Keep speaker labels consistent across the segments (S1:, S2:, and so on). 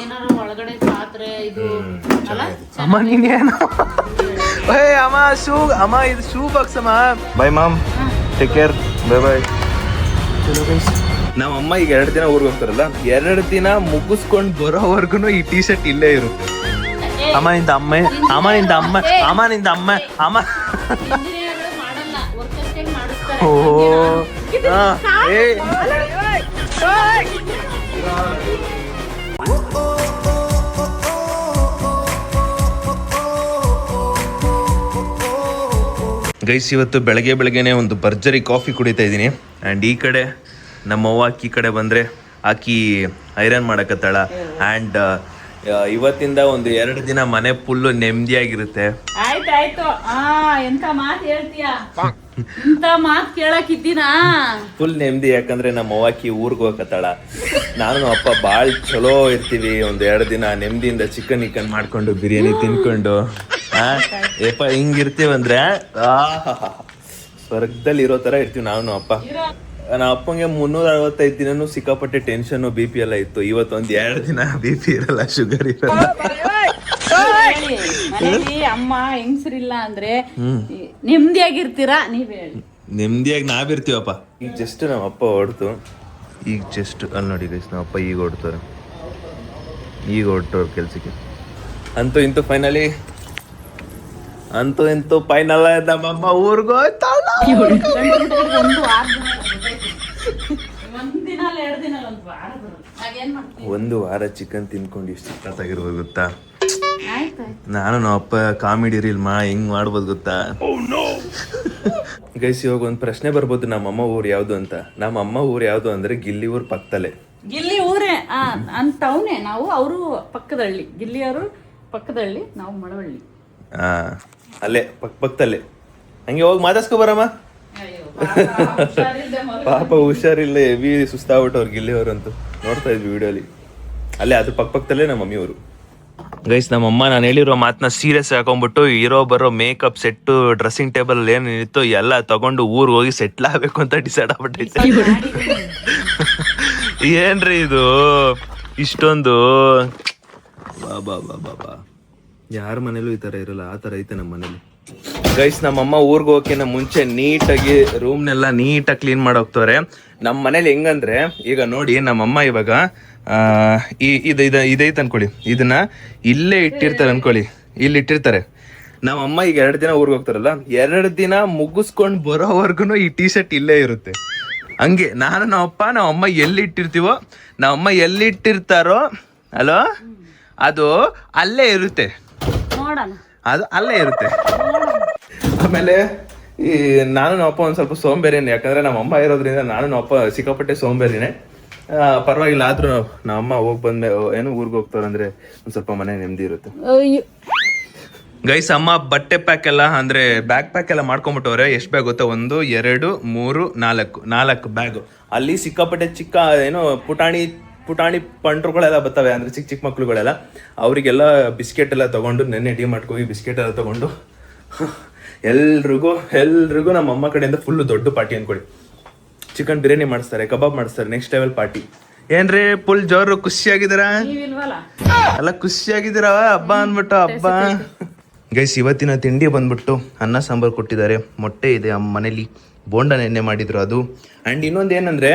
S1: ಏನಾರು ಒಳಗಡೆ ಪಾತ್ರೆ ಇದು ಅಲ್ಲ
S2: ಅಮ್ಮ ನೀನೇನು ಅಮ್ಮ ಶೂ ಅಮ್ಮ ಇದು ಶೂ ಬಾಕ್ಸ್ ಅಮ್ಮ. Bye mom, take care, bye bye. ನಮ್ಮ ಅಮ್ಮ ಈಗ 2 ದಿನ ಊರಿಗೆ ಹೋಗ್ತಾರಲ್ಲ, 2 ದಿನ ಮುಗಿಸ್ಕೊಂಡು ಬರೋವರ್ಗು ಈ ಟೀ ಶರ್ಟ್ ಇಲ್ಲೇ ಇರುತ್ತೆ. ಅಮ್ಮ ನಿಂದ ಅಮ್ಮ, ಅಮ್ಮ ನಿಂದ ಅಮ್ಮ, ಅಮ್ಮ ನಿಂದ ಅಮ್ಮ, ಅಮ್ಮ.
S1: ಮಾಡಲ್ಲ, ವರ್ಕರ್ಸ್ಗೆ ಮಾಡಿಸ್ತಾರೆ.
S2: ಓ ಏ ಗೈಸ್, ಇವತ್ತು ಬೆಳಗ್ಗೆನೆ ಒಂದು ಭರ್ಜರಿ ಕಾಫಿ ಕುಡಿತಾ ಇದ್ದೀನಿ. ಆ್ಯಂಡ್ ಈ ಕಡೆ ನಮ್ಮವ್ವ ಈ ಕಡೆ ಬಂದರೆ ಆಕಿ ಐರನ್ ಮಾಡಕತ್ತಾಳ. ಆ್ಯಂಡ್ ಇವತ್ತಿಂದ ಒಂದು 2 ದಿನ ಮನೆ ಫುಲ್ಲು ನೆಮ್ಮದಿಯಾಗಿರುತ್ತೆ.
S1: ಆಯ್ತಾಯ್ತು. ಎಂತ ಮಾತು ಹೇಳ್ತೀಯಾ, ಇಂತ ಮಾತು ಕೇಳಕ್ಕಿದ್ದೀನ
S2: ಫುಲ್ ನೆಮ್ಮದಿ. ಯಾಕಂದ್ರೆ ನಮ್ಮ ಅವ್ವಾಕಿ ಊರಿಗೆ ಹೋಗಕತ್ತಾಳ. ನಾನು ಅಪ್ಪ ಭಾಳ ಚಲೋ ಇರ್ತೀವಿ. ಒಂದು 2 ದಿನ ನೆಮ್ಮದಿಯಿಂದ ಚಿಕನ್ ಮಾಡ್ಕೊಂಡು ಬಿರಿಯಾನಿ ತಿನ್ಕೊಂಡು ಏಪ ಹಿಂಗಿರ್ತೀವಂದ್ರೆ ಸ್ವರ್ಗದಲ್ಲಿ ಇರೋ ತರ ಇರ್ತೀವಿ ನಾನು ಅಪ್ಪ. ನಮ್ಮ ಅಪ್ಪಂಗೆ 365 ದಿನನೂ ಸಿಕ್ಕಾಪಟ್ಟೆ ಟೆನ್ಷನ್, BP ಎಲ್ಲ ಇತ್ತು. ಇವತ್ತೊಂದು 2 ದಿನ BP ಇರಲ್ಲ, ಶುಗರ್ ಇರಲ್ಲ.
S1: ಮನೇಲಿ ಅಮ್ಮ ಹೆಂಗಸರಿಲ್ಲ ಅಂದ್ರೆ ನೆಮ್ಮದಿಯಾಗಿರ್ತೀರಾ ನೀವ್ ಹೇಳಿ.
S2: ನೆಮ್ಮದಿಯಾಗಿ ನಾವಿರ್ತೀವಪ್ಪ. ಈಗ ಜಸ್ಟ್ ನಮ್ಮ ಅಪ್ಪ ಹೊಡ್ತು, ಈಗ ಜಸ್ಟ್ ಅಲ್ಲಿ ನೋಡಿ ಗೈಸ್, ನಮ್ಮ ಅಪ್ಪ ಈಗ ಹೊಡ್ತಾರೆ, ಈಗ ಹೊರಟವ್ರು ಕೆಲ್ಸಕ್ಕೆ. ಅಂತೂ ಇಂತೂ ಫೈನಲ್ ನಮ್ಮಮ್ಮ ಊರ್ಗ ಹೋಯ್ತಾಳ. ಒಂದು ವಾರ ಚಿಕನ್ ತಿನ್ಕೊಂಡು ಇಷ್ಟು ಸಖತ್ತಾಗಿರ್ಬೋದು ಗೊತ್ತಾ. ನಾನು ನಮ್ಮ ಅಪ್ಪ ಕಾಮಿಡಿ ರೀಲ್ ಹೆಂಗ್ ಮಾಡ್ಬೋದು ಗೊತ್ತಾ ಗೈಸ್. ಇವಾಗ ಒಂದು ಪ್ರಶ್ನೆ ಬರ್ಬೋದು, ನಮ್ಮಮ್ಮ ಊರು ಯಾವ್ದು ಅಂತ. ನಮ್ಮಮ್ಮ ಊರು ಯಾವ್ದು ಅಂದ್ರೆ ಗಿಲ್ಲಿ ಊರ್ ಪಕ್ಕದಲ್ಲೇ.
S1: ಗಿಲ್ಲಿ ಊರೇ ಅಂತವ್ನೆ ನಾವು. ಅವರು ಪಕ್ಕದಳ್ಳಿ, ಗಿಲ್ಲಿಯವರು ಪಕ್ಕದಳ್ಳಿ, ನಾವು ಮಳವಳ್ಳಿ.
S2: ಅಲ್ಲೇ ಪಕ್ಕದಲ್ಲೇ. ಹಂಗೆ ಹೋಗಿ ಮಾತಾಡ್ಸ್ಕೊ ಬರಮ್ಮ. ಪಾಪ ಹುಷಾರಿಲ್ಲ, ಹೆವಿ ಸುಸ್ತಾಗ್ಬಿಟ್ಟು ಅವ್ರು ಗಿಲ್ಲಿಯವ್ರಂತೂ. ನೋಡ್ತಾ ಇದ್ವಿ ವಿಡಿಯೋಲಿ. ಅಲ್ಲೇ ಅದ್ರ ಪಕ್ಕದಲ್ಲೇ ನಮ್ಮ ಮಮ್ಮಿಯವರು. ಗೈಸ್, ನಮ್ಮಮ್ಮ ನಾನು ಹೇಳಿರೋ ಮಾತನ್ನ ಸೀರಿಯಸ್ ಹಾಕೊಂಡ್ಬಿಟ್ಟು ಇರೋ ಬರೋ ಮೇಕಪ್ ಸೆಟ್ಟು, ಡ್ರೆಸ್ಸಿಂಗ್ ಟೇಬಲ್ ಏನಿತ್ತು ಎಲ್ಲ ತಗೊಂಡು ಊರಿಗೆ ಹೋಗಿ ಸೆಟ್ಲ್ ಆಗ್ಬೇಕು ಅಂತ ಡಿಸೈಡ್ ಆಗ್ಬಿಟ್ಟೈತೆ. ಏನ್ರಿ ಇದು ಇಷ್ಟೊಂದು ಬಾ ಯಾರ ಮನೇಲೂ ಈ ತರ ಇರಲ್ಲ, ಆ ತರ ಐತೆ ನಮ್ಮ ಮನೇಲಿ. ಗೈಸ್, ನಮ್ಮಮ್ಮ ಊರಿಗೆ ಹೋಗೋಕಿನ ಮುಂಚೆ ನೀಟಾಗಿ ರೂಮ್ನೆಲ್ಲ ನೀಟಾಗಿ ಕ್ಲೀನ್ ಮಾಡೋಗ್ತವ್ರೆ. ನಮ್ಮ ಮನೇಲಿ ಹೆಂಗಂದ್ರೆ, ಈಗ ನೋಡಿ ನಮ್ಮಮ್ಮ ಇವಾಗ ಇದೈತೆ ಅನ್ಕೊಳ್ಳಿ, ಇದನ್ನ ಇಲ್ಲೇ ಇಟ್ಟಿರ್ತಾರೆ ಅನ್ಕೊಳ್ಳಿ, ಇಲ್ಲಿ ಇಟ್ಟಿರ್ತಾರೆ. ನಮ್ಮಮ್ಮ ಈಗ 2 ದಿನ ಊರಿಗೆ ಹೋಗ್ತಾರಲ್ಲ, 2 ದಿನ ಮುಗಿಸ್ಕೊಂಡು ಬರೋವರ್ಗು ಈ ಟೀ ಶರ್ಟ್ ಇಲ್ಲೇ ಇರುತ್ತೆ. ಹಂಗೆ ನಾನು ನಮ್ಮಮ್ಮ ಎಲ್ಲಿ ಇಟ್ಟಿರ್ತೀವೋ, ನಮ್ಮಮ್ಮ ಎಲ್ಲಿ ಇಟ್ಟಿರ್ತಾರೋ ಅಲೋ ಅದು ಅಲ್ಲೇ ಇರುತ್ತೆ, ಅದು ಅಲ್ಲೇ ಇರುತ್ತೆ. ಆಮೇಲೆ ಈ ನಾನು ನಮ್ಮಪ್ಪ ಒಂದು ಸ್ವಲ್ಪ ಸೋಂಬೇರಿನೇ. ಯಾಕಂದ್ರೆ ನಮ್ಮಮ್ಮ ಇರೋದ್ರಿಂದ ನಾನು ನಮ್ಮಪ್ಪ ಸಿಕ್ಕಾಪಟ್ಟೆ ಸೋಂಬೇರಿನೇ. ಪರವಾಗಿಲ್ಲ, ಆದ್ರೂ ನಮ್ಮಮ್ಮ ಹೋಗಿ ಬಂದ್ಮೇಲೆ ಏನು ಊರಿಗೆ ಹೋಗ್ತಾರಂದ್ರೆ ಒಂದು ಸ್ವಲ್ಪ ಮನೆ ನೆಮ್ಮದಿ ಇರುತ್ತೆ. ಗೈಸ್, ಅಮ್ಮ ಬಟ್ಟೆ ಪ್ಯಾಕ್ ಎಲ್ಲ ಅಂದ್ರೆ ಬ್ಯಾಗ್ ಪ್ಯಾಕ್ ಎಲ್ಲ ಮಾಡ್ಕೊಂಡ್ಬಿಟ್ಟವ್ರೆ. ಎಷ್ಟು ಬ್ಯಾಗ್ ಗೊತ್ತಾ? 1 2 3 4 ಬ್ಯಾಗ್. ಅಲ್ಲಿ ಸಿಕ್ಕಾಪಟ್ಟೆ ಚಿಕ್ಕ ಏನೋ ಪುಟಾಣಿ ಪಂಟ್ರುಗಳೆಲ್ಲ ಬರ್ತವೆ, ಅಂದ್ರೆ ಚಿಕ್ಕ ಮಕ್ಳುಗಳೆಲ್ಲ. ಅವರಿಗೆಲ್ಲ ಬಿಸ್ಕೆಟ್ ಎಲ್ಲ ತಗೊಂಡು, ನೆನ್ನೆ ಡಿ-ಮಾರ್ಟ್ಗೆ ಹೋಗಿ ಬಿಸ್ಕೆಟ್ ಎಲ್ಲ ತಗೊಂಡು ಎಲ್ರಿಗೂ ನಮ್ಮ ಅಮ್ಮ ಕಡೆಯಿಂದ ಫುಲ್ ದೊಡ್ಡ ಪಾರ್ಟಿ ಅನ್ಕೊಳ್ಳಿ. ಚಿಕನ್ ಬಿರಿಯಾನಿ ಮಾಡಿಸ್ತಾರೆ, ಕಬಾಬ್ ಮಾಡಿಸ್ತಾರೆ, ನೆಕ್ಸ್ಟ್ ಲೆವೆಲ್ ಪಾರ್ಟಿ. ಏನ್ರಿ ಫುಲ್ ಜೋರು ಖುಷಿಯಾಗಿದ್ದೀರಾ? ಎಲ್ಲ ಖುಷಿಯಾಗಿದ್ದೀರಾ ಹಬ್ಬ ಅಂದ್ಬಿಟ್ಟು? ಹಬ್ಬ ಗೈಸ್, ಇವತ್ತಿನ ತಿಂಡಿ ಬಂದ್ಬಿಟ್ಟು ಅನ್ನ ಸಾಂಬಾರು ಕೊಟ್ಟಿದ್ದಾರೆ, ಮೊಟ್ಟೆ ಇದೆ ಮನೇಲಿ, ಬೋಂಡ ನೆನ್ನೆ ಮಾಡಿದ್ರು ಅದು. ಆ್ಯಂಡ್ ಇನ್ನೊಂದು ಏನಂದ್ರೆ,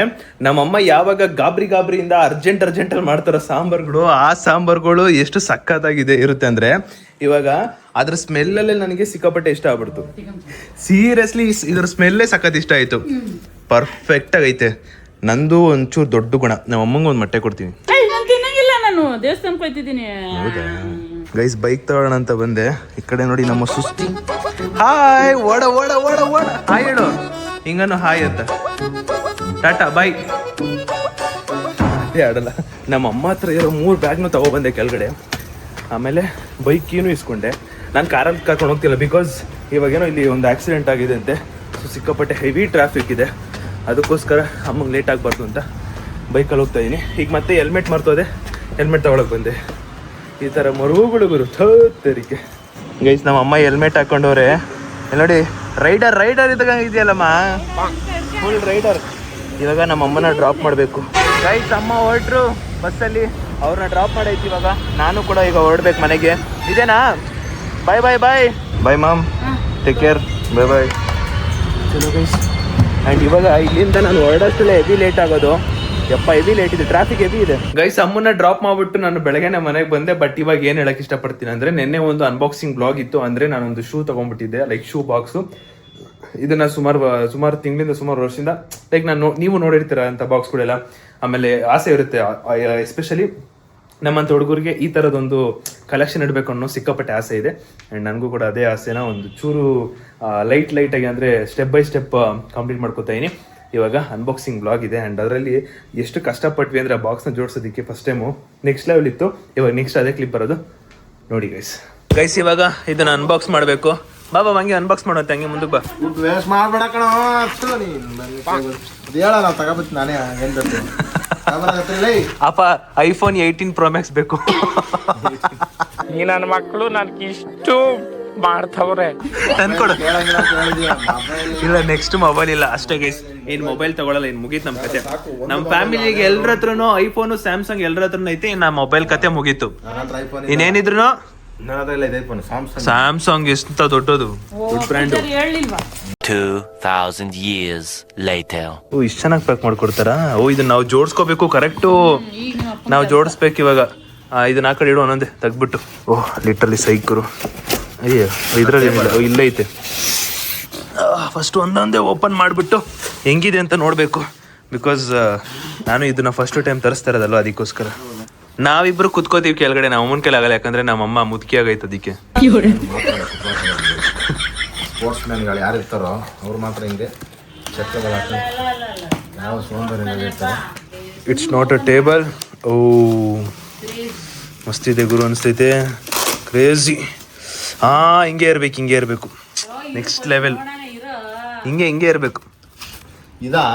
S2: ನಮ್ಮಮ್ಮ ಯಾವಾಗ ಗಾಬರಿಯಿಂದ ಅರ್ಜೆಂಟಲ್ಲಿ ಮಾಡ್ತಾರೋ ಸಾಂಬಾರುಗಳು, ಆ ಸಾಂಬಾರುಗಳು ಎಷ್ಟು ಸಖತ್ತಾಗಿದೆ ಇರುತ್ತೆ ಅಂದ್ರೆ, ಇವಾಗ ಅದ್ರ ಸ್ಮೆಲ್ಲಲ್ಲೇ ನನಗೆ ಸಿಕ್ಕಾಪಟ್ಟೆ ಇಷ್ಟ ಆಗ್ಬಿಡ್ತು. ಸೀರಿಯಸ್ಲಿ ಇದ್ರ ಸ್ಮೆಲ್ಲೇ ಸಖತ್ ಇಷ್ಟ ಆಯ್ತು. ಪರ್ಫೆಕ್ಟ್ ಆಗೈತೆ. ನಂದು ಒಂಚೂರು ದೊಡ್ಡ ಗುಣ, ನಮ್ಮ ಅಮ್ಮಂಗೆ ಒಂದು ಮೊಟ್ಟೆ ಕೊಡ್ತೀನಿ.
S1: ನಾನು ದೇವಸ್ಥಾನಕ್ಕೆ ಹೋಗ್ತಿದ್ದೀನಿ.
S2: ಹೌದಾ ಗೈಸ್, ಬೈಕ್ ತಗೊಳ್ಳೋಣ ಅಂತ ಬಂದೆ. ಈ ಕಡೆ ನೋಡಿ ನಮ್ಮ ಸುಸ್ತಿ. ಹಾಯ್, ಓಡ ಹಾಯ್ ಹೇಳು, ಹಿಂಗನು ಹಾಯ್ ಅಂತ. ಟಾಟಾ ಬಾಯ್. ಅದೇ ಆಡಲ್ಲ. ನಮ್ಮ ಅಮ್ಮ ಹತ್ರ ಇರೋ 3 ಬ್ಯಾಗ್ನು ತಗೊಬಂದೆ ಕೆಳಗಡೆ. ಆಮೇಲೆ ಬೈಕ್ ಕೀನು ಇಸ್ಕೊಂಡೆ. ನಾನು ಕಾರಲ್ಲಿ ಕರ್ಕೊಂಡು ಹೋಗ್ತಿಲ್ಲ, ಬಿಕಾಸ್ ಇವಾಗೇನೋ ಇಲ್ಲಿ ಒಂದು ಆಕ್ಸಿಡೆಂಟ್ ಆಗಿದೆ ಅಂತೆ. ಸೊ ಸಿಕ್ಕಾಪಟ್ಟೆ ಹೆವಿ ಟ್ರಾಫಿಕ್ ಇದೆ, ಅದಕ್ಕೋಸ್ಕರ ಅಮ್ಮಂಗೆ ಲೇಟ್ ಆಗಬಾರ್ದು ಅಂತ ಬೈಕಲ್ಲಿ ಹೋಗ್ತಾ ಇದ್ದೀನಿ. ಈಗ ಮತ್ತೆ ಹೆಲ್ಮೆಟ್ ಮರ್ತೋದೆ, ಹೆಲ್ಮೆಟ್ ತಗೊಳಕ್ ಬಂದೆ. ಈ ಥರ ಮರುಗಳು ತೋರಿಕೆ. ಗೈಸ್, ನಮ್ಮ ಅಮ್ಮ ಹೆಲ್ಮೆಟ್ ಹಾಕೊಂಡವ್ರೆ ನೋಡಿ. ರೈಡರ್ ಇದೆಯಲ್ಲಮ್ಮ, ಫುಲ್ ರೈಡರ್. ಇವಾಗ ನಮ್ಮ ಅಮ್ಮನ ಡ್ರಾಪ್ ಮಾಡಬೇಕು. ಗೈಸ್, ಅಮ್ಮ ಹೊರಟ್ರು ಬಸ್ಸಲ್ಲಿ. ಅವ್ರನ್ನ ಡ್ರಾಪ್ ಮಾಡೈತಿ ಇವಾಗ. ನಾನು ಕೂಡ ಈಗ ಹೊರಡ್ಬೇಕು ಮನೆಗೆ. ಇದೇನಾ? ಬಾಯ್ ಬಾಯ್ ಬಾಯ್ ಬಾಯ್ ಮಾಮ್, ಟೇಕ್ ಕೇರ್, ಬಾಯ್ ಬಾಯ್. ಚಲೋ ಗೈಸ್. ಆ್ಯಂಡ್ ಇವಾಗ ಇಲ್ಲಿಂದ ನಾನು ಹೊರಡೋಷ್ಟಲ್ಲೇ ಹೆವಿ ಲೇಟ್ ಆಗೋದು. ಯಪ್ಪ ಹೆವಿ ಲೇಟ್ ಇದೆ, ಟ್ರಾಫಿಕ್ ಹೆವಿ ಇದೆ ಗೈಸ್. ಅಮ್ಮನ್ನ ಡ್ರಾಪ್ ಮಾಡ್ಬಿಟ್ಟು ನಾನು ಬೆಳಗ್ಗೆನೆ ಮನೆಗೆ ಬಂದೆ. ಬಟ್ ಇವಾಗ ಏನು ಹೇಳಕ್ ಇಷ್ಟಪಡ್ತೀನಿ ಅಂದ್ರೆ, ನಿನ್ನೆ ಒಂದು ಅನ್ಬಾಕ್ಸಿಂಗ್ ಬ್ಲಾಗ್ ಇತ್ತು. ಅಂದ್ರೆ ನಾನೊಂದು ಶೂ ತಗೊಂಡ್ಬಿಟ್ಟಿದ್ದೆ, ಲೈಕ್ ಶೂ ಬಾಕ್ಸು. ಇದನ್ನ ಸುಮಾರು ತಿಂಗಳಿಂದ, ಸುಮಾರು ವರ್ಷದಿಂದ ಲೈಕ್ ನೀವು ನೋಡಿರ್ತೀರ ಅಂತ ಬಾಕ್ಸ್ಗಳೆಲ್ಲ. ಆಮೇಲೆ ಆಸೆ ಇರುತ್ತೆ, ಎಸ್ಪೆಷಲಿ ನಮ್ಮಂಥ ಹುಡುಗರಿಗೆ ಈ ಥರದೊಂದು ಕಲೆಕ್ಷನ್ ಇಡಬೇಕು ಅನ್ನೋ ಸಿಕ್ಕಾಪಟ್ಟೆ ಆಸೆ ಇದೆ. ಆ್ಯಂಡ್ ನನಗೂ ಕೂಡ ಅದೇ ಆಸೆನ ಒಂದು ಚೂರು ಲೈಟಾಗಿ ಅಂದರೆ ಸ್ಟೆಪ್ ಬೈ ಸ್ಟೆಪ್ ಕಂಪ್ಲೀಟ್ ಮಾಡ್ಕೊತಾ ಇದೀನಿ. ಇವಾಗ ಅನ್ಬಾಕ್ಸಿಂಗ್ ಬ್ಲಾಗ್ ಇದೆ. ಆ್ಯಂಡ್ ಅದರಲ್ಲಿ ಎಷ್ಟು ಕಷ್ಟಪಟ್ವಿ ಅಂದರೆ ಆ ಬಾಕ್ಸ್ನ ಜೋಡಿಸೋದಕ್ಕೆ ಫಸ್ಟ್ ಟೈಮು ನೆಕ್ಸ್ಟ್ ಲೆವೆಲ್ ಇತ್ತು. ಇವಾಗ ನೆಕ್ಸ್ಟ್ ಅದೇ ಕ್ಲಿಪ್ ಬರೋದು ನೋಡಿ ಗೈಸ್. ಇವಾಗ ಇದನ್ನು ಅನ್ಬಾಕ್ಸ್ ಮಾಡಬೇಕು. ಬಾಬಾ ಹಂಗೆ ಅನ್ಬಾಕ್ಸ್ ಮಾಡುವಂತೆ, ಹಂಗೆ ಮುಂದಕ್ಕೆ ಬಾ.
S3: ವೇಸ್ಟ್ ಮಾಡ್ಬೇಡ ಕಣ. ಹೇಳಲ್ಲ ತಗೋಬತ್ತಿ ನಾನೇ ಏನ್ ಬೇಕು.
S2: ಅಪ್ಪ ಐಫೋನ್ 18 Pro Max ಬೇಕು.
S4: ಈ ನನ್ನ ಮಕ್ಕಳು ನನ್ಗೆ ಇಷ್ಟು ಮಾಡ್ತವ್ರೆ.
S2: ತಂದ್ಕೊಡು. ಇಲ್ಲ ನೆಕ್ಸ್ಟ್ ಮೊಬೈಲ್ ಇಲ್ಲ ಅಷ್ಟೇ ಗೈಸ್. ಏನ್ ಮೊಬೈಲ್ ತಗೊಳಲ್ಲ, ಏನ್ ಮುಗೀತು ನಮ್ ಕತೆ. ನಮ್ ಫ್ಯಾಮಿಲಿಗೆ ಎಲ್ಲರ ಹತ್ರನು ಐಫೋನ್, ಸ್ಯಾಮ್ಸಂಗ್ ಎಲ್ಲರ ಹತ್ರನು ಐತೆ. ನಾ ಮೊಬೈಲ್ ಕತೆ ಮುಗೀತು. ಇನ್ನೇನಿದ್ರು ಸ್ಯಾಮ್ಸಂಗ್ ಎಷ್ಟು ದೊಡ್ಡದು, ದೊಡ್ಡ ಬ್ರ್ಯಾಂಡ್.
S5: 2000 years later.
S2: ಇಷ್ಟು ಚೆನ್ನಾಗಿ ಪ್ಯಾಕ್ ಮಾಡ್ಕೊಡ್ತಾರಾ? ಇದನ್ನ ನಾವು ಜೋಡಿಸ್ಕೋಬೇಕು ಕರೆಕ್ಟು. ನಾವು ಜೋಡಿಸ್ಬೇಕು ಇವಾಗ. ಇದನ್ನ ಆ ಕಡೆ ಇಡು ಒಂದೊಂದೇ ತೆಗ್ದ್ಬಿಟ್ಟು. ಲಿಟ್ರಲಿ ಸೈಕರು. ಅಯ್ಯೋ ಇದ್ರಲ್ಲಿ ಇಲ್ಲೇ ಐತೆ. ಫಸ್ಟ್ ಒಂದೊಂದೇ ಓಪನ್ ಮಾಡಿಬಿಟ್ಟು ಹೆಂಗಿದೆ ಅಂತ ನೋಡಬೇಕು. ಬಿಕಾಸ್ ನಾನು ಇದನ್ನ ಫಸ್ಟ್ ಟೈಮ್ ತರಿಸ್ತಾ ಇರೋದಲ್ವ, ಅದಕ್ಕೋಸ್ಕರ. ನಾವಿಬ್ರು ಕುತ್ಕೋತೀವಿ ಕೆಳಗಡೆ, ನಮ್ಮ ಅಮ್ಮನ ಕೈಲಿ ಆಗಲ್ಲ, ಯಾಕಂದ್ರೆ ನಮ್ಮಮ್ಮ ಮುದುಕಿ ಆಗೈತೆ ಅದಕ್ಕೆ.
S3: ಸ್ಪೋರ್ಟ್ಸ್ ಮ್ಯಾನ್ಗಳು ಯಾರು ಇರ್ತಾರೋ ಅವ್ರು ಮಾತ್ರ ಹಿಂಗೆ ಚಕ್ರಗಳು ಹಾಕಿ ಯಾವ ಸೋಂಬೇರಿ ಇರ್ತಾರೆ.
S2: It's not a table. ಓ ಮಸ್ತಿದೆ ಗುರು ಅನಿಸ್ತೈತೆ. ಕ್ರೇಜಿ. ಹಿಂಗೆ ಇರಬೇಕು. Next level. ಹಿಂಗೆ ಇರಬೇಕು.
S3: ಇದಾ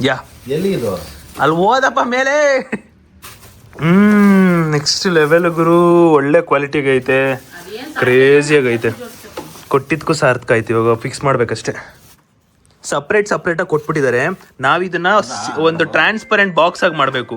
S2: ಯಾ
S3: ಎಲ್ಲಿ ಇದು?
S2: ಅಲ್ಲಿ ಓದಪ್ಪ ಮೇಲೆ. ನೆಕ್ಸ್ಟ್ ಲೆವೆಲ್ ಗುರು. ಒಳ್ಳೆ ಕ್ವಾಲಿಟಿಗೆ ಐತೆ, ಕ್ರೇಜಿಯಾಗಿ ಐತೆ. ಕೊಟ್ಟಿದ್ಕೂ ಸಾರ್ಥಕ ಆಯ್ತು. ಇವಾಗ ಫಿಕ್ಸ್ ಮಾಡ್ಬೇಕಷ್ಟೇ. ಸಪ್ರೇಟಾಗಿ ಕೊಟ್ಬಿಟ್ಟಿದ್ದಾರೆ. ನಾವಿದನ್ನ ಒಂದು ಟ್ರಾನ್ಸ್ಪರೆಂಟ್ ಬಾಕ್ಸ್ ಆಗಿ ಮಾಡಬೇಕು.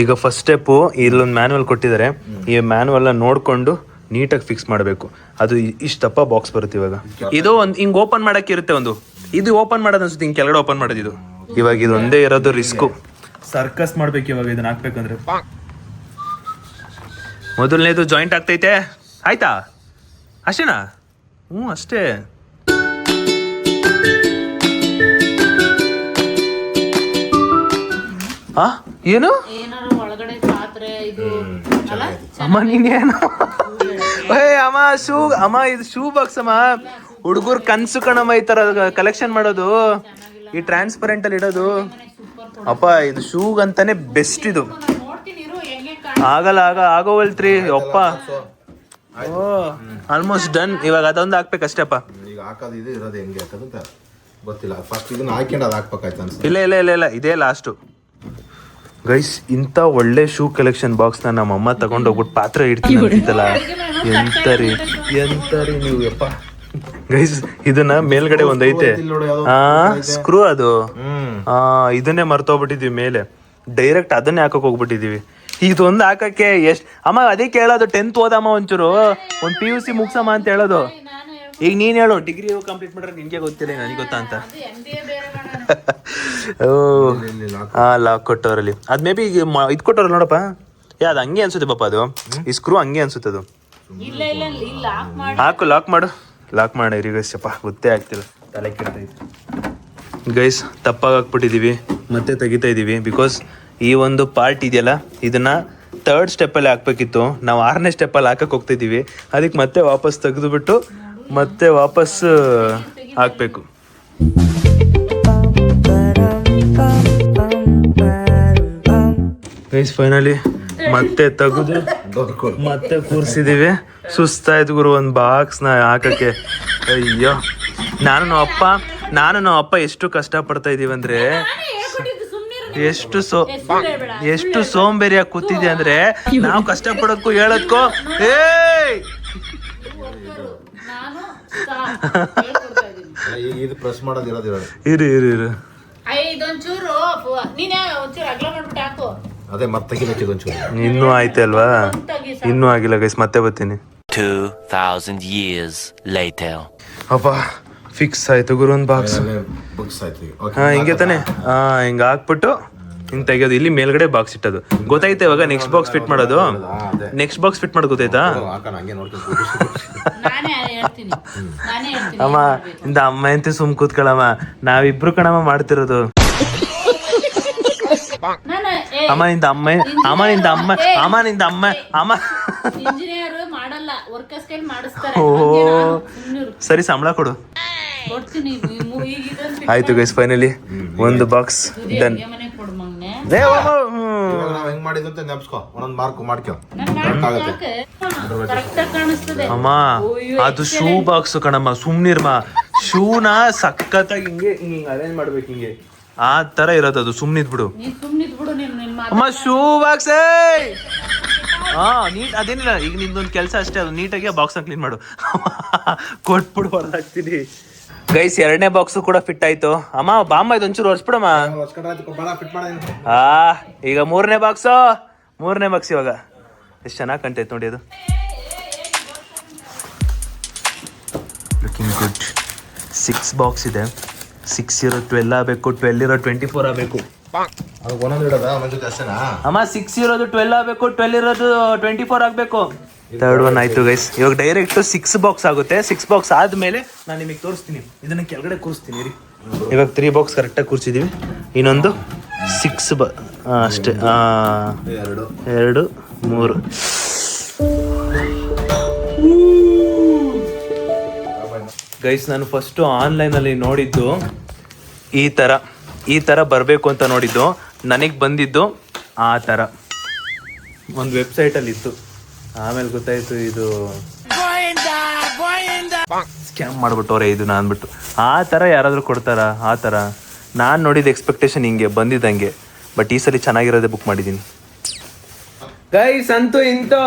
S2: ಈಗ ಫಸ್ಟ್ ಸ್ಟೆಪ್ಪು ಇಲ್ಲೊಂದು ಮ್ಯಾನ್ಯಲ್ ಕೊಟ್ಟಿದ್ದಾರೆ. ಈ ಮ್ಯಾನ್ಯಲ್ನ ನೋಡಿಕೊಂಡು ನೀಟಾಗಿ ಫಿಕ್ಸ್ ಮಾಡಬೇಕು. ಅದು ಇಷ್ಟಪ್ಪ ಬಾಕ್ಸ್ ಬರುತ್ತೆ. ಇವಾಗ ಇದು ಒಂದು ಹಿಂಗೆ ಓಪನ್ ಮಾಡೋಕ್ಕೆ ಇರುತ್ತೆ ಒಂದು. ಇದು ಓಪನ್ ಮಾಡೋದು ಅನ್ಸುತ್ತೆ, ಹಿಂಗೆ ಕೆಳಗಡೆ ಓಪನ್ ಮಾಡೋದು ಇದು. ಇವಾಗ ಇದೊಂದೇ ಇರೋದು ರಿಸ್ಕು. ಸರ್ಕಸ್ ಮಾಡ್ಬೇಕು ಇವಾಗ ಇದನ್ನ ಹಾಕ್ಬೇಕಂದ್ರೆ. ಮೊದಲನೇದು ಜಾಯಿಂಟ್ ಆಗ್ತೈತೆ, ಆಯ್ತಾ? ಅಷ್ಟೇನಾ? ಅಷ್ಟೇ. ಏನು ಅಮ್ಮ ನೀನೇನು? ಅಮ್ಮ ಶೂ. ಅಮ್ಮ ಇದು ಶೂ ಬಾಕ್ಸ್ ಅಮ್ಮ. ಹುಡುಗರು ಕನ್ಸು ಕಣಮ್ಮ ಈ ತರ ಕಲೆಕ್ಷನ್ ಮಾಡೋದು, ಈ ಟ್ರಾನ್ಸ್ಪರೆಂಟ್ ಅಲ್ಲಿ ಇಡೋದು. ಅಪ್ಪ ಇದು ಶೂಗ್ ಅಂತಾನೆ ಬೆಸ್ಟ್. ಇದು ಆಗೋವಲ್ತ್ರಿ ಅಪ್ಪ. Almost done. ಇವಾಗ ಅದೊಂದು ಹಾಕ್ಬೇಕಷ್ಟೇಪ್ಪ.
S3: ಈಗ ಹಾಕೋದು ಇದು ಇರೋದು ಹೆಂಗೆ ಹಾಕೋದು ಗೊತ್ತಿಲ್ಲ. ಫಸ್ಟ್ ಇದನ್ನ ಹಾಕೊಂಡು ಅದು ಹಾಕ್ಬೇಕಾಯ್ತು ಅನ್ಸುತ್ತೆ.
S2: ಇಲ್ಲ ಇದೇ ಲಾಸ್ಟು ಗೈಸ್. ಇಂಥ ಒಳ್ಳೆ ಶೂ ಕಲೆಕ್ಷನ್ ಬಾಕ್ಸ್ನ ನಮ್ಮಮ್ಮ ತಗೊಂಡು ಹೋಗ್ಬಿಟ್ಟು ಪಾತ್ರೆ ಇಡ್ತೀನಿ ಅಂತಿತ್ತಲ್ಲ. ಎಂತರಿ ನೀವು ಯಪ್ಪ ಗೈಸ್. ಇದನ್ನ ಮೇಲ್ಗಡೆ ಒಂದೈತೆ ಸ್ಕ್ರೂ, ಅದು ಇದನ್ನೇ ಮರ್ತೋಗ್ಬಿಟ್ಟಿದೀವಿ ಮೇಲೆ. ಡೈರೆಕ್ಟ್ ಅದನ್ನೇ ಹಾಕಕ್ ಹೋಗ್ಬಿಟ್ಟಿದೀವಿ. ಇದೊಂದು ಹಾಕಕ್ಕೆ ಅಮ್ಮ ಅದೇ ಕೇಳೋದು. 10th ಓದಮ್ಮ ಒಂಚೂರು, ಒಂದು PUC ಮುಗ್ಸಮ್ಮ ಅಂತ ಹೇಳೋದು. ಈಗ ನೀನ್ ಹೇಳು, ಡಿಗ್ರಿ ಕಂಪ್ಲೀಟ್ ಮಾಡ್ರೆ ನಿನ್ಗೆ ಗೊತ್ತಿಲ್ಲ, ನನಗೆ ಗೊತ್ತಾ ಅಂತ. ಲಾಕ್ ಕೊಟ್ಟವರಲ್ಲಿ ಅದ್ ಮೇ ಬಿ ಇದು ಕೊಟ್ಟವ್ರ ನೋಡಪ್ಪ. ಅದು ಹಂಗೆ ಅನ್ಸುತ್ತೆ ಪಾಪ. ಅದು ಈ ಸ್ಕ್ರೂ ಹಂಗೆ ಅನ್ಸುತ್ತೆ. ಅದು ಹಾಕು, ಲಾಕ್ ಮಾಡಿ ಗೈಸಪ್ಪ. ಗೊತ್ತೇ ಆಗ್ತಿಲ್ಲ, ತಲೆ ಕೆಡ್ತೈತೆ ಗೈಸ್. ತಪ್ಪಾಗಿ ಹಾಕ್ಬಿಟ್ಟಿದೀವಿ, ಮತ್ತೆ ತೆಗಿತಾ ಇದೀವಿ. ಬಿಕಾಸ್ ಈ ಒಂದು ಪಾರ್ಟ್ ಇದೆಯಲ್ಲ, ಇದನ್ನ 3rd ಸ್ಟೆಪ್ಪಲ್ಲಿ ಹಾಕ್ಬೇಕಿತ್ತು. ನಾವು 6ನೇ ಸ್ಟೆಪ್ಪಲ್ಲಿ ಹಾಕಕ್ಕೆ ಹೋಗ್ತಿದ್ದೀವಿ. ಅದಕ್ಕೆ ಮತ್ತೆ ವಾಪಸ್ ತೆಗೆದುಬಿಟ್ಟು ಮತ್ತೆ ವಾಪಸ್ ಹಾಕ್ಬೇಕು. ಗೈಸ್ ಫೈನಲಿ ಮತ್ತೆ ತೆಗೆದು ಮತ್ತೆ ಕೂರಿಸಿದೀವಿ. ಸುಸ್ತಾಯ್ತು ಗುರು ಒಂದು ಬಾಕ್ಸ್ನ ಹಾಕಕ್ಕೆ. ಅಯ್ಯೋ, ನಾನು ನಮ್ಮ ಅಪ್ಪ ಎಷ್ಟು ಕಷ್ಟಪಡ್ತಾ ಇದೀವಿ ಅಂದ್ರೆ, ಎಷ್ಟು ಸೋಂಬೇರಿಯಾಗಿ ಕೂತಿದ್ದೆ ಅಂದ್ರೆ, ನಾವು ಕಷ್ಟಪಡೋದಕ್ಕೂ ಹೇಳೋದಕ್ಕೂ
S3: ಇದು ಪ್ರೆಸ್ ಮಾಡೋದು ಇರೋದು.
S2: ಇರು
S1: ಇದೊಂಚೂರು ನೀನೇ ಒಂಚೂರು ಅಗಲ ಮಾಡ್ಬಿಟ್ಟು ಹಾಕು.
S3: ಅದೇ ಮತ್ತೆ ತೆಗಿಬೇಕಿದೆ ಒಂಚೂರು.
S2: ಇನ್ನೂ ಆಯ್ತು ಅಲ್ವಾ? ಇನ್ನೂ ಆಗಿಲ್ಲ ಗೈಸ್, ಮತ್ತೆ ಬರ್ತೀನಿ.
S5: 2,000 years later.
S2: ಅಪ್ಪ ಫಿಕ್ಸ್ ಆಯ್ತು ಗುರು ಒಂದು ಬಾಕ್ಸ್.
S3: ಬುಕ್ಸ್ ಆಯ್ತು.
S2: ಹಾ ಹಿಂಗೆ ತಾನೆ, ಹಾ ಹಿಂಗೆ ಹಾಕ್ಬಿಟ್ಟು ಹಿಂಗೆ ತೆಗಿಯೋದು. ಇಲ್ಲಿ ಮೇಲ್ಗಡೆ ಬಾಕ್ಸ್ ಇಟ್ಟದು ಗೊತ್ತಾಯ್ತಾ? ಇವಾಗ ನೆಕ್ಸ್ಟ್ ಬಾಕ್ಸ್ ಫಿಟ್ ಮಾಡೋದು, ನೆಕ್ಸ್ಟ್ ಬಾಕ್ಸ್ ಫಿಟ್ ಮಾಡೋದು ಗೊತ್ತಾಯ್ತಾ? ಅಮ್ಮ ಇಂದ ಅಮ್ಮ ಎಂತ ಸುಮ್ ಕೂತ್ಕೊಳ್ಳಮ್ಮ, ನಾವಿಬ್ರು ಕಣಮ್ಮ ಮಾಡ್ತಿರೋದು. ಅಮ್ಮ ನಿಂದ ಅಮ್ಮ, ಅಮ್ಮ ನಿಂದ ಅಮ್ಮ, ಅಮ್ಮ ನಿಂದ ಅಮ್ಮ, ಅಮ್ಮ.
S1: ಇಂಜಿನಿಯರ್ ಮಾಡಲ್ಲ, ವರ್ಕರ್ಸ್ ಕೈ ಮಾಡಿಸ್ತಾರೆ.
S2: ಓ ಸರಿ, ಸಂಬಳ ಕೊಡು.
S1: ಕೊಡ್ತೀನಿ.
S2: ಆಯ್ತು ಗೈಸ್, ಫೈನಲಿ ಒಂದು ಬಾಕ್ಸ್ ಡನ್.
S3: ನಾವ್ ಹೆಂಗ್ ಮಾಡಿದಂತೆ ನೆನ್ಸ್ಕೊ, ಒಂದೊಂದ್ ಮಾರ್ಕ್ ಮಾಡ್ಕೊ.
S2: ಅಮ್ಮ ಅದು ಶೂ ಬಾಕ್ಸ್ ಕಣಮ್ಮ, ಸುಮ್ನಿರ್ಮ. ಶೂನ ಸಖತ್ತಾಗಿ ಹಿಂಗೆ ಹಿಂಗೆ ಅರೇಂಜ್ ಮಾಡ್ಬೇಕು, ಹಿಂಗೆ ಆ ತರ ಇರೋದು ಅದು. ಸುಮ್ನಿದ್ಬಿಡು ಅಮ್ಮ. ಶೂ ಬಾಕ್ಸ್ ಹಾ ನೀಟ್ ಅದೇನಿಲ್ಲ, ಈಗ ನಿಂದೊಂದು ಕೆಲಸ ಅಷ್ಟೇ, ಅದು ನೀಟಾಗಿ ಬಾಕ್ಸ್ ಕ್ಲೀನ್ ಮಾಡು. ಕೊಟ್ಬಿಡು, ಹೊರದಾಗ್ತೀನಿ. ಗೈಸ್ ಎರಡನೇ ಬಾಕ್ಸ್ ಕೂಡ ಫಿಟ್ ಆಯ್ತು. ಅಮ್ಮ ಬಾಮ್ಮ ಇದೊಂಚೂರು ಒರ್ಸ್ಬಿಡಮ್ಮ. ಈಗ ಮೂರನೇ ಬಾಕ್ಸ್ ಇವಾಗ ಎಷ್ಟು ಚೆನ್ನಾಗಿ ಕಾಣ್ತೈತೆ ನೋಡಿ. ಅದು ಲುಕಿಂಗ್ ಗುಡ್. 6 ಬಾಕ್ಸ್ ಇದೆ. 6 ಇರೋ 12 ಆಗಬೇಕು, 12 ಇರೋ 24 ಆಗಬೇಕು. ಅಮ್ಮ 6 ಇರೋದು 12 ಆಗಬೇಕು, 12 ಇರೋದು 24 ಆಗಬೇಕು. ಥರ್ಡ್ ಒನ್ ಆಯ್ತು ಗೈಸ್. ಇವಾಗ ಡೈರೆಕ್ಟ್ 6 ಬಾಕ್ಸ್ ಆಗುತ್ತೆ. 6 ಬಾಕ್ಸ್ ಆದ್ಮೇಲೆ ನಾನು ನಿಮಗೆ ತೋರಿಸ್ತೀನಿ, ಇದನ್ನ ಕೆಳಗಡೆ ಕೂರಿಸ್ತೀನಿ ರೀ. ಇವಾಗ 3 ಬಾಕ್ಸ್ ಕರೆಕ್ಟಾಗಿ ಕೂರಿಸಿದೀವಿ. ಇನ್ನೊಂದು 6 ಅಷ್ಟೇ. 2 3 ಗೈಸ್ ನಾನು ಫಸ್ಟು ಆನ್ಲೈನಲ್ಲಿ ನೋಡಿದ್ದು ಈ ಥರ ಬರಬೇಕು ಅಂತ ನೋಡಿದ್ದು. ನನಗೆ ಬಂದಿದ್ದು ಆ ಥರ ಒಂದು ವೆಬ್ಸೈಟಲ್ಲಿ ಇತ್ತು. ಆಮೇಲೆ ಗೊತ್ತಾಯ್ತು ಇದು ಸ್ಕ್ಯಾಮ್ ಮಾಡ್ಬಿಟ್ಟವ್ರೆ ಇದನ್ನ ಅಂದ್ಬಿಟ್ಟು. ಆ ಥರ ಯಾರಾದರೂ ಕೊಡ್ತಾರ? ಆ ಥರ ನಾನು ನೋಡಿದ ಎಕ್ಸ್ಪೆಕ್ಟೇಷನ್ ಹಿಂಗೆ ಬಂದಿದ್ದಂಗೆ. ಬಟ್ ಈ ಸಲ ಚೆನ್ನಾಗಿರೋದೇ ಬುಕ್ ಮಾಡಿದ್ದೀನಿ ಗೈಸ್. ಅಂತೂ ಇಂತೂ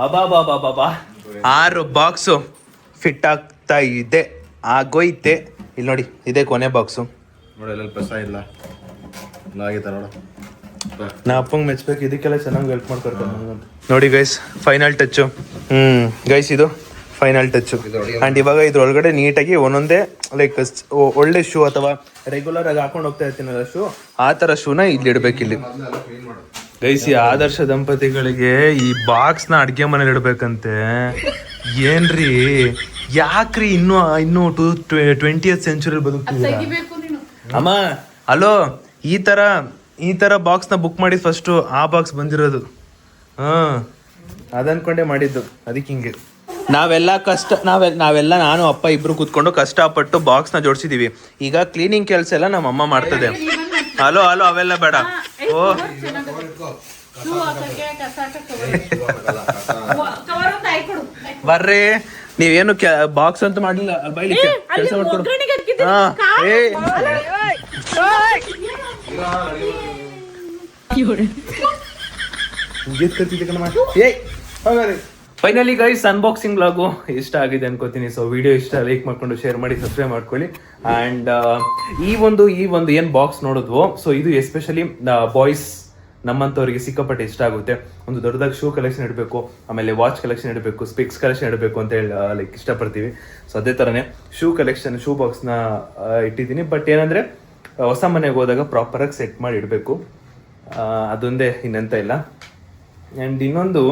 S2: ಅಬಾಬಾಬಾಬಾ 6 ಬಾಕ್ಸು ಫಿಟ್ ಆಗ್ತಾ ಇದೆ, ಆಗೋಯ್ತೆ. ಇಲ್ಲಿ ನೋಡಿ, ಇದೇ ಕೊನೆ ಬಾಕ್ಸು
S3: ನೋಡಿ. ಪೆಸ ಇಲ್ಲ ನೋಡು.
S2: ನಾ ಅಪ್ಪಂಗೆ ಮೆಚ್ಬೇಕು, ಇದಕ್ಕೆಲ್ಲ ಚೆನ್ನಾಗಿ ಹೆಲ್ಪ್ ಮಾಡ್ಕೊಡ್ತಾರೆ ನೋಡಿ ಗೈಸ್. Final touch. ಗೈಸ್ ಇದು ಫೈನಲ್ ಟಚ್ಚು. ಆ್ಯಂಡ್ ಇವಾಗ ಇದ್ರೊಳಗಡೆ ನೀಟಾಗಿ ಒಂದೊಂದೇ ಲೈಕ್ ಒಳ್ಳೆ ಶೂ ಅಥವಾ ರೆಗ್ಯುಲರ್ ಆಗಿ ಹಾಕೊಂಡು ಹೋಗ್ತಾ ಇರ್ತೀನಲ್ಲ ಶೂ, ಆ ಥರ ಶೂನ ಇಲ್ಲಿ ಇಡ್ಬೇಕು. ಇಲ್ಲಿ ಗೈಸ್ ಈ ಆದರ್ಶ ದಂಪತಿಗಳಿಗೆ ಈ ಬಾಕ್ಸ್ನ ಅಡುಗೆ ಮನೇಲಿ ಇಡ್ಬೇಕಂತೆ. ಏನ್ರಿ ಯಾಕ್ರಿ ಇನ್ನೂ 20th ಸೆಂಚುರಿ ಬದುಕ್ತಿದ್ದೀರಾ ಅಮ್ಮ? ಅಲೋ, ಈ ತರ ಬಾಕ್ಸ್ನ ಬುಕ್ ಮಾಡಿದ್ ಫಸ್ಟು, ಆ ಬಾಕ್ಸ್ ಬಂದಿರೋದು. ಅದನ್ಕೊಂಡೆ ಮಾಡಿದ್ದು, ಅದಕ್ಕೆ ಹಿಂಗೆ ನಾವೆಲ್ಲ ನಾನು ಅಪ್ಪ ಇಬ್ರು ಕೂತ್ಕೊಂಡು ಕಷ್ಟಪಟ್ಟು ಬಾಕ್ಸ್ನ ಜೋಡಿಸಿದೀವಿ. ಈಗ ಕ್ಲೀನಿಂಗ್ ಕೆಲಸ ಎಲ್ಲ ನಮ್ಮ ಅಮ್ಮ ಮಾಡ್ತದೆ. ಹಲೋ ಅವೆಲ್ಲ ಬೇಡ. ಓ ಬರ್ರಿ, ನೀವೇನು ಬಾಕ್ಸ್ ಅಂತ ಮಾಡ್ಲಿಲ್ಲ, ಬೈಲಿ ಕೆಲಸ ಮಾಡ್ಕೊಡು. ಫೈನಲಿ ಗೈಸ್ ಅನ್ಬಾಕ್ಸಿಂಗ್ ವ್ಲಾಗು ಇಷ್ಟ ಆಗಿದೆ ಅನ್ಕೋತೀನಿ. ಸೊ ವಿಡಿಯೋ ಇಷ್ಟ ಲೈಕ್ ಮಾಡ್ಕೊಂಡು ಶೇರ್ ಮಾಡಿ ಸಬ್ಸ್ಕ್ರೈಬ್ ಮಾಡ್ಕೊಳ್ಳಿ. ಆ್ಯಂಡ್ ಈ ಒಂದು ಏನು ಬಾಕ್ಸ್ ನೋಡಿದ್ವು, ಸೊ ಇದು ಎಸ್ಪೆಷಲಿ ಬಾಯ್ಸ್ ನಮ್ಮಂಥವ್ರಿಗೆ ಸಿಕ್ಕಾಪಟ್ಟೆ ಇಷ್ಟ ಆಗುತ್ತೆ. ಒಂದು ದೊಡ್ಡದಾಗಿ ಶೂ ಕಲೆಕ್ಷನ್ ಇಡಬೇಕು, ಆಮೇಲೆ ವಾಚ್ ಕಲೆಕ್ಷನ್ ಇಡಬೇಕು, ಸ್ಪಿಕ್ಸ್ ಕಲೆಕ್ಷನ್ ಇಡಬೇಕು ಅಂತ ಹೇಳಿ ಲೈಕ್ ಇಷ್ಟಪಡ್ತೀವಿ. ಸೊ ಅದೇ ಥರನೇ ಶೂ ಬಾಕ್ಸ್ನ ಇಟ್ಟಿದ್ದೀನಿ. ಬಟ್ ಏನಂದರೆ ಹೊಸ ಮನೆಗೆ ಹೋದಾಗ ಪ್ರಾಪರಾಗಿ ಸೆಟ್ ಮಾಡಿ ಇಡಬೇಕು, ಅದೊಂದೇ, ಇನ್ನಂತ ಇಲ್ಲ. ಆ್ಯಂಡ್ ಇನ್ನೊಂದು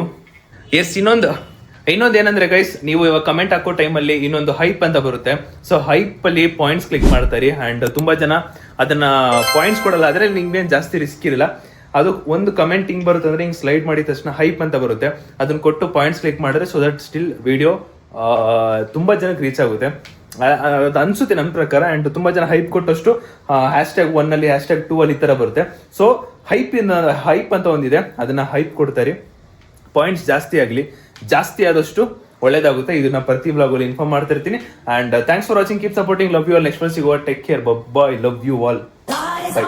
S2: ಏನಂದ್ರೆ ಗೈಸ್, ನೀವು ಇವಾಗ ಕಮೆಂಟ್ ಹಾಕೋ ಟೈಮಲ್ಲಿ ಇನ್ನೊಂದು ಹೈಪ್ ಅಂತ ಬರುತ್ತೆ. ಸೊ ಹೈಪಲ್ಲಿ ಪಾಯಿಂಟ್ಸ್ ಕ್ಲಿಕ್ ಮಾಡ್ತಾರೆ. ಆ್ಯಂಡ್ ತುಂಬ ಜನ ಅದನ್ನ ಪಾಯಿಂಟ್ಸ್ ಕೊಡಲ್ಲ, ಆದರೆ ನಿಮ್ಗೇನು ಜಾಸ್ತಿ ರಿಸ್ಕ್ ಇರಲ್ಲ. ಅದು ಒಂದು ಕಮೆಂಟ್ ಹಿಂಗೆ ಬರುತ್ತೆ ಅಂದರೆ ಹಿಂಗೆ ಸ್ಲೈಡ್ ಮಾಡಿದ ತಕ್ಷಣ ಹೈಪ್ ಅಂತ ಬರುತ್ತೆ. ಅದನ್ನ ಕೊಟ್ಟು ಪಾಯಿಂಟ್ಸ್ ಕ್ಲಿಕ್ ಮಾಡಿದ್ರೆ ಸೊ ದಟ್ ಸ್ಟಿಲ್ ವಿಡಿಯೋ ತುಂಬ ಜನಕ್ಕೆ ರೀಚ್ ಆಗುತ್ತೆ ಅದು ಅನ್ಸುತ್ತೆ ನನ್ನ ಪ್ರಕಾರ. ಆ್ಯಂಡ್ ತುಂಬ ಜನ ಹೈಪ್ ಕೊಟ್ಟಷ್ಟು #1 #2 ಈ ಥರ ಬರುತ್ತೆ. ಸೊ ಹೈಪ್ ಅಂತ ಒಂದಿದೆ, ಅದನ್ನ ಹೈಪ್ ಕೊಡ್ತಾರೆ. ಪಾಯಿಂಟ್ಸ್ ಜಾಸ್ತಿ ಆದಷ್ಟು ಒಳ್ಳೇದಾಗುತ್ತೆ. ಇದನ್ನ ಪ್ರತಿ ವ್ಲಾಗಲ್ಲಿ ಇನ್ಫಾರ್ಮ್ ಮಾಡ್ತಾ ಇರ್ತೀನಿ. And thanks for watching, keep supporting, love you all. Next ಸಿಗುವ, take care, bye, love you all, by.